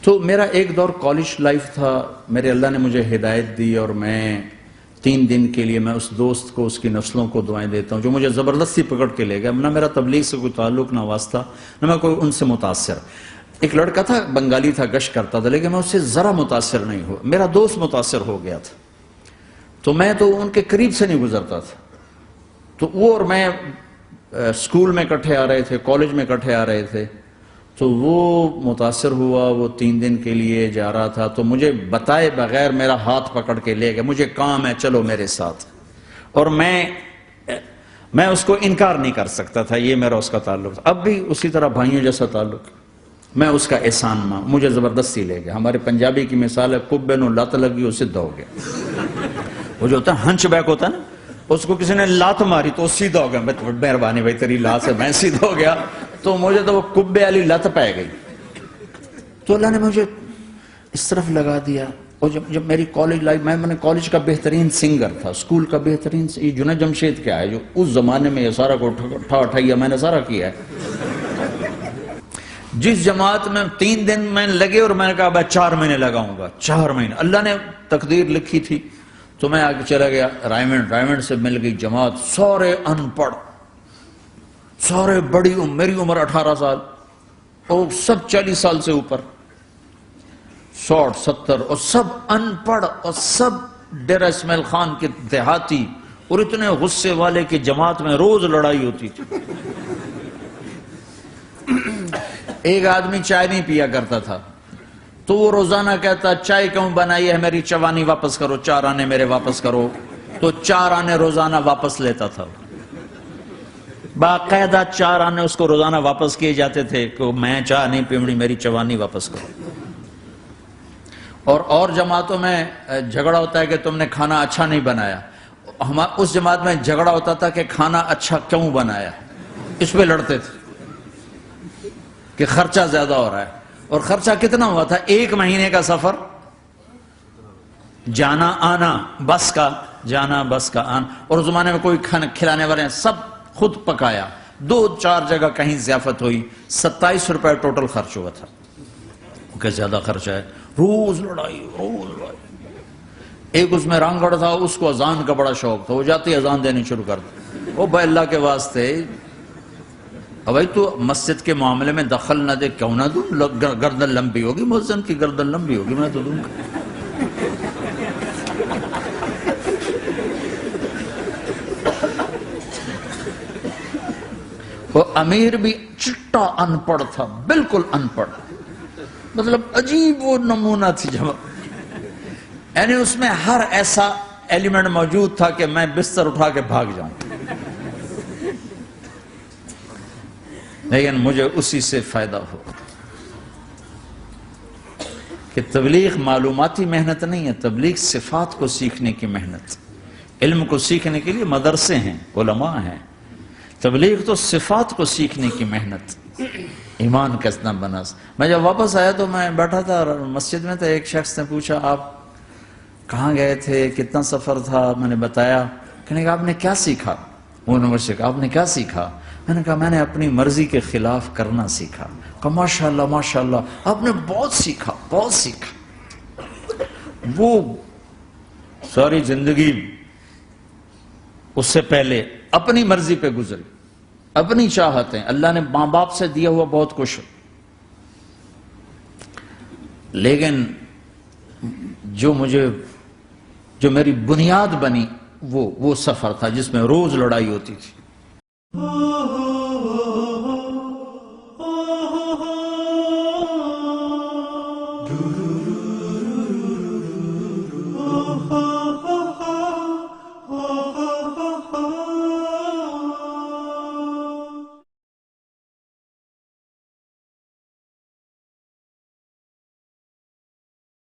تو میرا ایک دور کالج لائف تھا، میرے اللہ نے مجھے ہدایت دی اور میں 3 دن کے لیے میں اس دوست کو، اس کی نسلوں کو دعائیں دیتا ہوں جو مجھے زبردستی پکڑ کے لے گیا. نہ میرا تبلیغ سے کوئی تعلق، نہ واسطہ، نہ میں کوئی ان سے متاثر. ایک لڑکا تھا، بنگالی تھا، گشت کرتا تھا، لیکن میں اس سے ذرا متاثر نہیں ہوا. میرا دوست متاثر ہو گیا تھا تو میں تو ان کے قریب سے نہیں گزرتا تھا. تو وہ اور میں اسکول میں اکٹھے آ رہے تھے، کالج میں اکٹھے آ رہے تھے. تو وہ متاثر ہوا، وہ 3 دن کے لیے جا رہا تھا تو مجھے بتائے بغیر میرا ہاتھ پکڑ کے لے گیا. مجھے کام ہے، چلو میرے ساتھ. اور میں اس کو انکار نہیں کر سکتا تھا، یہ میرا اس کا تعلق تھا. اب بھی اسی طرح بھائیوں جیسا تعلق. میں اس کا احسان مان، مجھے زبردستی لے گیا. ہمارے پنجابی کی مثال ہے، کبے نو لت لگی، اس سیدھا ہو گیا. وہ جو ہوتا ہے ہنچ بیک ہوتا ہے نا، اس کو کسی نے لات ماری تو سیدھا ہو گیا. مہربانی بھائی تیری لات سے میں سیدھا ہو گیا. تو مجھے تو وہ کبے والی لت پہ گئی. تو اللہ نے مجھے اس طرف لگا دیا. اور جب میری کالج لائف، میں نے کالج کا بہترین سنگر تھا، اسکول کا بہترین. یہ جنید جمشید کیا ہے جو اس زمانے میں یہ سارا کو اٹھایا، میں نے سارا کیا ہے. جس جماعت میں 3 دن میں لگے اور میں نے کہا میں 4 مہینے لگاؤں گا. 4 مہینے اللہ نے تقدیر لکھی تھی. تو میں آگے چلا گیا رائمنڈ سے مل گئی جماعت. سارے ان پڑھ، سارے بڑی میری عمر 18 سال اور سب 40 سال سے اوپر، 60 70، اور سب ان پڑھ اور سب ڈیرہ اسماعیل خان کے دیہاتی، اور اتنے غصے والے کہ جماعت میں روز لڑائی ہوتی تھی. ایک آدمی چائے نہیں پیا کرتا تھا تو وہ روزانہ کہتا چائے کیوں بنائی ہے، میری چوانی واپس کرو، 4 آنے میرے واپس کرو. تو 4 آنے روزانہ واپس لیتا تھا. باقاعدہ 4 آنے اس کو روزانہ واپس کیے جاتے تھے کہ میں چائے نہیں پیمڑی، میری چوانی واپس کرو. اور جماعتوں میں جھگڑا ہوتا ہے کہ تم نے کھانا اچھا نہیں بنایا. اس جماعت میں جھگڑا ہوتا تھا کہ کھانا اچھا کیوں بنایا. اس پہ لڑتے تھے کہ خرچہ زیادہ ہو رہا ہے. اور خرچہ کتنا ہوا تھا؟ 1 مہینے کا سفر، جانا آنا بس کا، جانا بس کا آنا. اور اس زمانے میں کوئی کھلانے والے سب خود پکایا. 2-4 جگہ کہیں ضیافت ہوئی. 27 روپے ٹوٹل خرچ ہوا تھا. کہ زیادہ خرچہ ہے. روز لڑائی. ایک اس میں رانگڑ تھا، اس کو اذان کا بڑا شوق تھا. وہ جاتی اذان دینی شروع کر دی. وہ بھائی اللہ کے واسطے بھائی تو مسجد کے معاملے میں دخل نہ دے، کیوں نہ دوں؟ گردن لمبی ہوگی، مؤذن کی گردن لمبی ہوگی، میں تو دوں گا. وہ امیر بھی چٹا ان پڑھ تھا، بالکل ان پڑھ، مطلب عجیب وہ نمونہ تھی جب، یعنی اس میں ہر ایسا ایلیمنٹ موجود تھا کہ میں بستر اٹھا کے بھاگ جاؤں. لیکن مجھے اسی سے فائدہ ہو کہ تبلیغ معلوماتی محنت نہیں ہے، تبلیغ صفات کو سیکھنے کی محنت. علم کو سیکھنے کے لیے مدرسے ہیں، علماء ہیں. تبلیغ تو صفات کو سیکھنے کی محنت. ایمان کیسنا بنا. میں جب واپس آیا تو میں بیٹھا تھا مسجد میں، تو ایک شخص نے پوچھا آپ کہاں گئے تھے، کتنا سفر تھا. میں نے بتایا. کہنے کہا آپ نے کیا سیکھا؟ انہوں نے مجھ سے کہا آپ نے کیا سیکھا؟ میں نے کہا میں نے اپنی مرضی کے خلاف کرنا سیکھا. کہا ماشاءاللہ ماشاءاللہ، آپ نے بہت سیکھا، بہت سیکھا. وہ ساری زندگی اس سے پہلے اپنی مرضی پہ گزری، اپنی چاہتیں. اللہ نے ماں باپ سے دیا ہوا بہت کچھ، لیکن جو میری بنیاد بنی وہ سفر تھا جس میں روز لڑائی ہوتی تھی. Guru